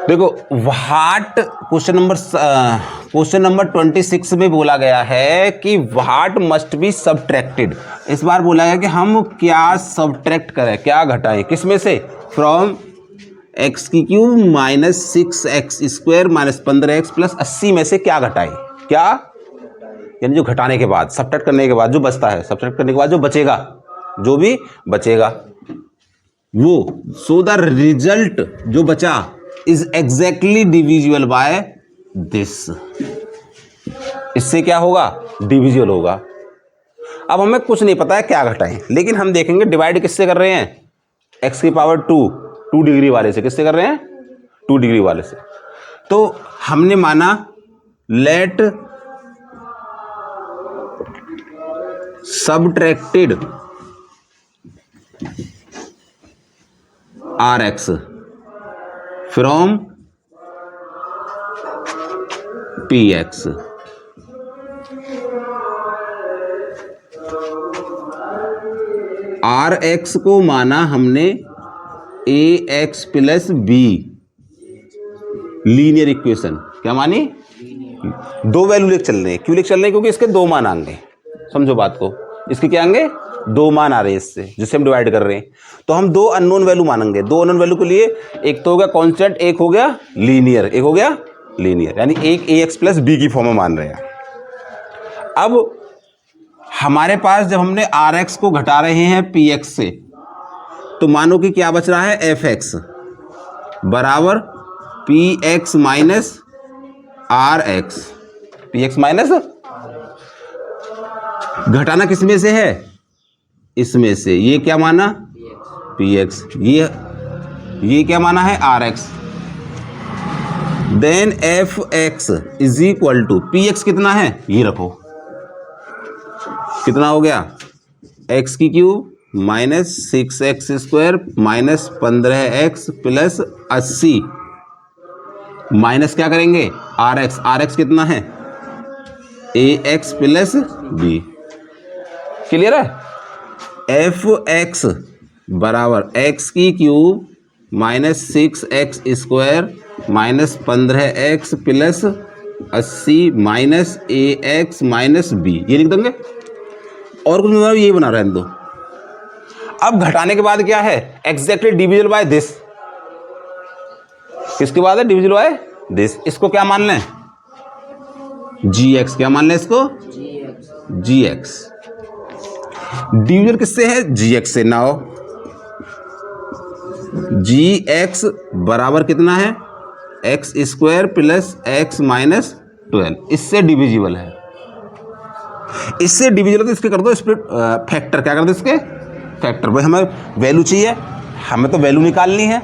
देखो what question number 26 में बोला गया है कि व्हाट मस्ट बी सबट्रैक्टेड। इस बार बोला गया कि हम क्या सबट्रैक्ट करें, क्या घटाएं, किस में से, फ्रॉम एक्स की cube minus 6x² minus 15x plus 80 में से क्या घटाएं, क्या यानी जो घटाने के बाद, सबट्रैक्ट करने के बाद जो बचता है, सबट्रैक्ट करने के बाद जो बचेगा, जो भी बचेगा वो, सो द रिजल्ट जो बचा is exactly divisible by this, इससे क्या होगा, डिविजिबल होगा। अब हमें कुछ नहीं पता है क्या घटाएं, लेकिन हम देखेंगे डिवाइड किससे कर रहे हैं, x की पावर 2 डिग्री वाले से, किससे कर रहे हैं, 2 डिग्री वाले से। तो हमने माना let subtracted Rx from Px, Rx को माना हमने Ax प्लस B लीनियर इक्वेशन, क्या मानी, दो वैल्यू लेके चल रहे हैं। क्यों लेके चल रहे हैं, क्योंकि इसके दो मान आएंगे, समझो बात को, इसके क्या आएंगे, दो मान आ रहे हैं इससे, जिससे हम डिवाइड कर रहे हैं। तो हम दो अननोन वैल्यू मानेंगे, दो अननोन वैल्यू के लिए एक तो हो गया कांस्टेंट, एक हो गया लीनियर, एक हो गया लीनियर, यानी एक Ax प्लस B की फॉर्म में मान रहे हैं। अब हमारे पास जब हमने Rx को घटा रहे हैं Px से, तो मानो कि क्या बच रहा है, Fx बराबर Px minus Rx, Px minus, घटाना किसमें से है, इसमें से, ये क्या माना Px, ये क्या माना है Rx, then Fx is equal to Px कितना है, ये रखो, कितना हो गया, x की cube minus 6x² minus 15x plus 80 minus क्या करेंगे Rx कितना है, Ax प्लस B, क्लियर है। Fx बराबर x की cube minus 6x² minus 15x plus 80 minus Ax minus B, ये लिख देंगे, और कुछ मतलब ये बना रहे हैं दो। अब घटाने के बाद क्या है, एग्जैक्टली डिविजिबल बाय दिस, किसके बाद है, डिविजिबल बाय दिस। इसको क्या मान लें, gx, क्या मान लें इसको, gx, डिविजिबल किससे है, gx से। नाउ gx बराबर कितना है, x² प्लस x माइनस 12, इससे डिविजिबल है, इससे डिविजिबल, तो इसके कर दो स्प्लिट फैक्टर, क्या कर दो इसके फैक्टर। भाई हमें वैल्यू चाहिए, हमें तो वैल्यू निकालनी है,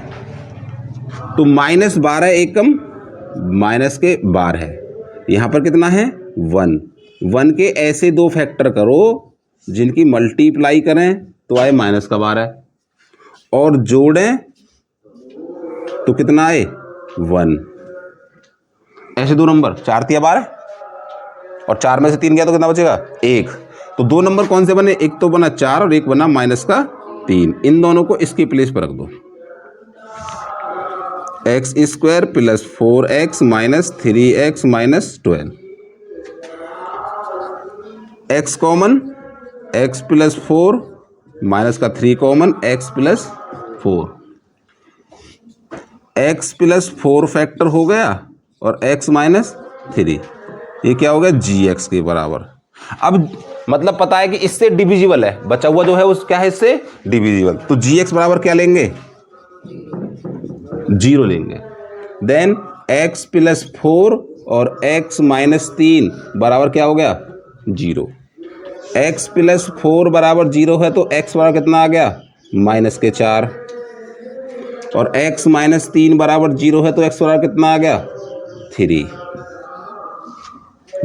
तो माइनस 12 एकम माइनस के 12 है, यहाँ पर कितना है 1 के ऐसे दो फैक्टर करो जिनकी मल्टीप्लाई करें तो आए माइनस का 12, और जोड़ें तो कितना आए 1, ऐसे दो नंबर, 4 तिया 12 और 4 में से 3 गया तो कितना बचेगा 1। तो दो नंबर कौन से बने, एक तो बना 4 और एक बना माइनस का 3, इन दोनों को इसकी प्लेस पर रख दो, x² plus 4x minus 3x minus 12, x common, x plus 4 minus का 3 common, x plus 4, x plus 4 factor हो गया और x माइनस 3, ये क्या हो गया gx के बराबर। अब मतलब पता है कि इससे डिविजिबल है, बचा हुआ जो है उस क्या है, इससे डिविजिबल, तो gx बराबर क्या लेंगे, 0 लेंगे। देन x प्लस 4 और x माइनस 3 बराबर क्या हो गया 0, x प्लस 4 बराबर 0 है तो x बराबर कितना आ गया माइनस के 4, और x माइनस 3 बराबर 0 है तो x बराबर कितना आ गया 3।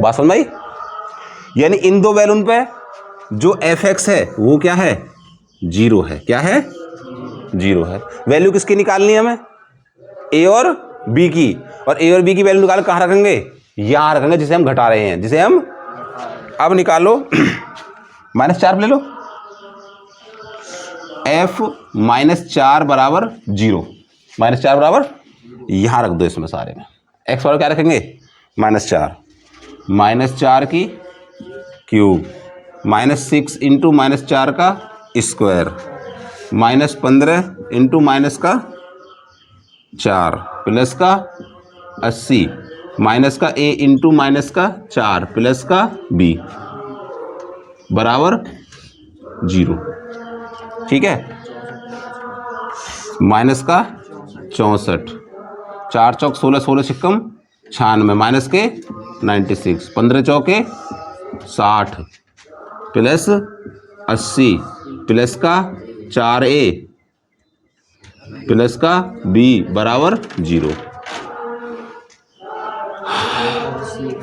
बात समझ आई, यानी इन दो वैल्यू पे जो fx है वो क्या है 0 है, क्या है 0 है। वैल्यू किसकी निकालनी है हमें, a और b की, और a और b की वैल्यू निकाल कहाँ रखेंगे, यहाँ रखेंगे जिसे हम घटा रहे हैं, जिसे हम, अब निकालो -4 ले लो, f -4 बराबर 0, -4 बराबर यहाँ रख दो इसमें सारे में। एक्स बराबर क्या रखेंगे, -4 की क्यूब, -6 इंटू -4 का स्क्वायर, -15 इंटू माइनस का 4 प्लस का 80 माइनस का a इंटू माइनस का 4 प्लस का b बराबर 0। ठीक है, माइनस का 64, 4 चौक 16, 16 छिक्कम 96 माइनस के 96, 15 चौके 60 प्लस 80 प्लस का 4a प्लस का b बराबर 0।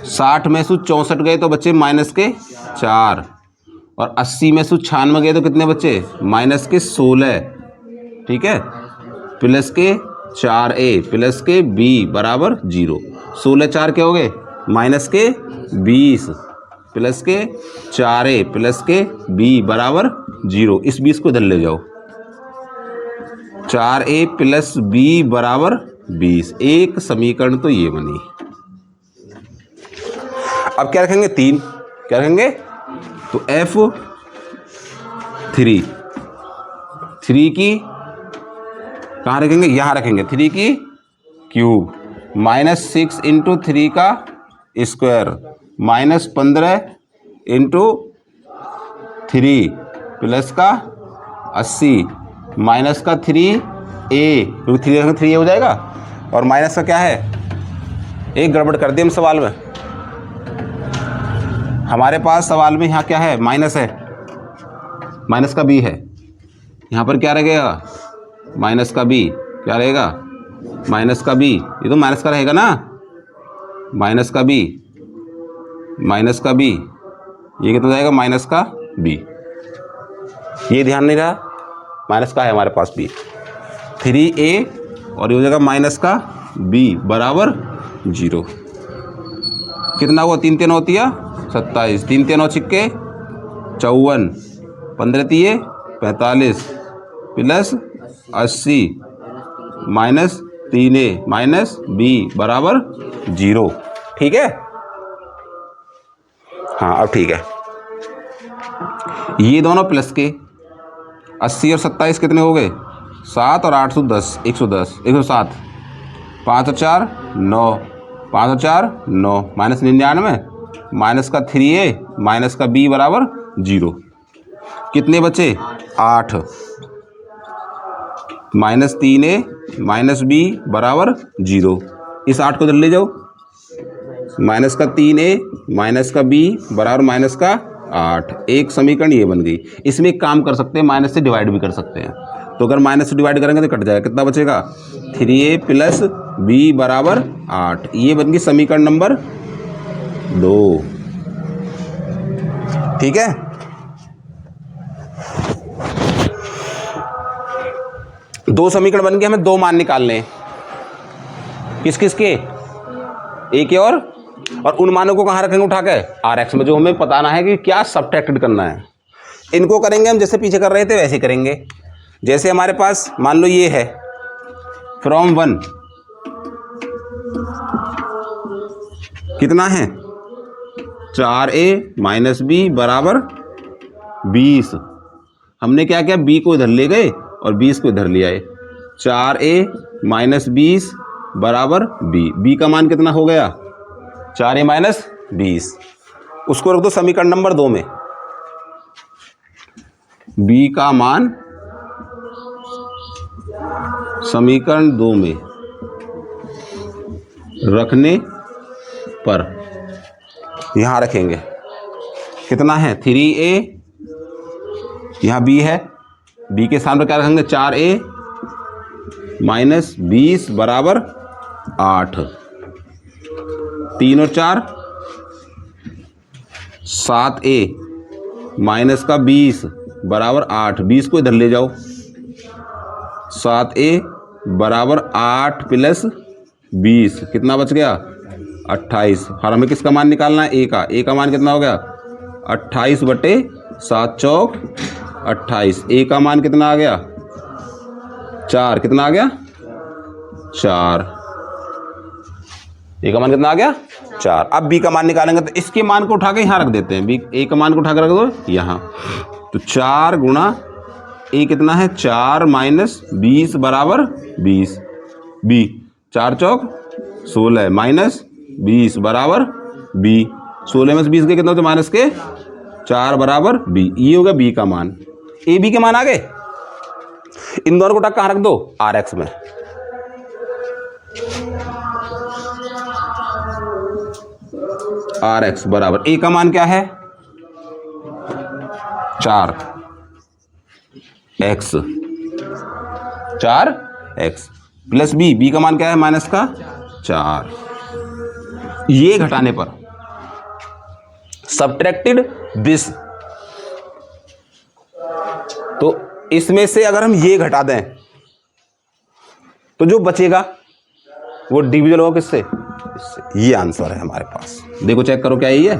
60 में से 64 गए तो बच्चे माइनस के 4 और 80 में से 96 गए तो कितने बच्चे माइनस के 16। ठीक है, प्लस के 4a प्लस के b बराबर 0। 16 4 क्या हो गए माइनस के 20 प्लस के 4a प्लस के b बराबर 0। इस 20 को इधर ले जाओ, 4a प्लस b बराबर 20। एक समीकरण तो ये बनी। अब क्या रखेंगे 3, क्या रखेंगे तो f3 की कहाँ रखेंगे, यहाँ रखेंगे 3 की क्यूब, -6 इंटू 3 का स्क्वायर, -15 इंटू 3 प्लस का 80 माइनस का 3a, क्योंकि 3 रखेंगे 3a हो जाएगा, और माइनस का क्या है, एक गड़बड़ कर दी हम सवाल में। हमारे पास सवाल में यहाँ क्या है, माइनस है, माइनस का b है, यहाँ पर क्या रहेगा माइनस का b, क्या रहेगा माइनस का b, ये तो माइनस का रहेगा ना, माइनस का b, माइनस का b, ये कितना जाएगा माइनस का b, ये ध्यान नहीं रहा, माइनस का है हमारे पास b, 3a और ये हो जाएगा माइनस का b बराबर 0। कितना हुआ, 3 3 होती है 27, 3 3 छिक्के 54, 15 तिये 45 plus 80 minus 3a minus b बराबर 0। ठीक है, हाँ अब ठीक है। ये दोनों प्लस के 80 और 27 कितने हो गए 7 और 8 10, 110 107, 5 और 4 9, 5 और 4 9, माइनस 99 माइनस का 3a माइनस का b बराबर 0। कितने बचे 8, माइनस 3a माइनस b बराबर 0। इस 8 को इधर ले जाओ, माइनस का 3a माइनस का b बराबर माइनस का 8। एक समीकरण ये बन गई। इसमें एक काम कर सकते हैं, माइनस से डिवाइड भी कर सकते हैं। तो अगर माइनस से डिवाइड करेंगे तो कट जाएगा, कितना बचेगा 3a प्लस b बराबर 8। ये बन गई समीकरण नंबर 2। ठीक है, दो समीकरण बन गए, हमें दो मान निकालने हैं। किस किस के, ए के और उन मानों को कहाँ रखेंगे उठा के Rx में, जो हमें बताना है कि क्या सब्ट्रैक्टेड करना है। इनको करेंगे हम जैसे पीछे कर रहे थे वैसे करेंगे। जैसे हमारे पास मान लो ये है फ्रॉम 1 कितना है 4a माइनस b बराबर 20। हमने क्या किया, b को इधर ले गए और 20 को इधर ले आए। 4a माइनस 20 बराबर b का मान कितना हो गया 4a माइनस 20। उसको रख दो समीकरण नंबर 2 में। b का मान समीकरण 2 में रखने पर यहां रखेंगे, कितना है 3a, यहां b है, b के सामने क्या रखेंगे 4a माइनस 20 बराबर 8। 3 और 4 7a माइनस का 20 बराबर 8। 20 को इधर ले जाओ, 7a बराबर 8 प्लस 20 कितना बच गया 28। और हमें किसका मान निकालना है, a का मान कितना हो गया 28 बटे 7 चौक 28। a का मान कितना आ गया 4, कितना आ गया 4। ए का मान कितना आ गया 4। अब बी का मान निकालेंगे तो इसके मान को उठा के यहाँ रख देते हैं, बी ए का मान को उठा के रख दो यहाँ। तो 4 गुणा ए कितना है 4 माइनस 20 बराबर 20, बी 4 चौक 16 माइनस 20 बराबर बी, 16 में से 20 के कितना होते माइनस के 4 बराबर बी। ये होगा बी का मान। ए बी के मान आ गए। इन दोनों को उठा कहाँ रख दो आर एक्स में। आर एक्स बराबर ए का मान क्या है 4 x, 4 x plus b, b का मान क्या है माइनस का 4। ये घटाने पर सब्ट्रैक्टेड दिस, तो इसमें से अगर हम ये घटा दें तो जो बचेगा वो डिविजन होगा किससे, इससे। ये आंसर है हमारे पास। देखो चेक करो क्या है ये।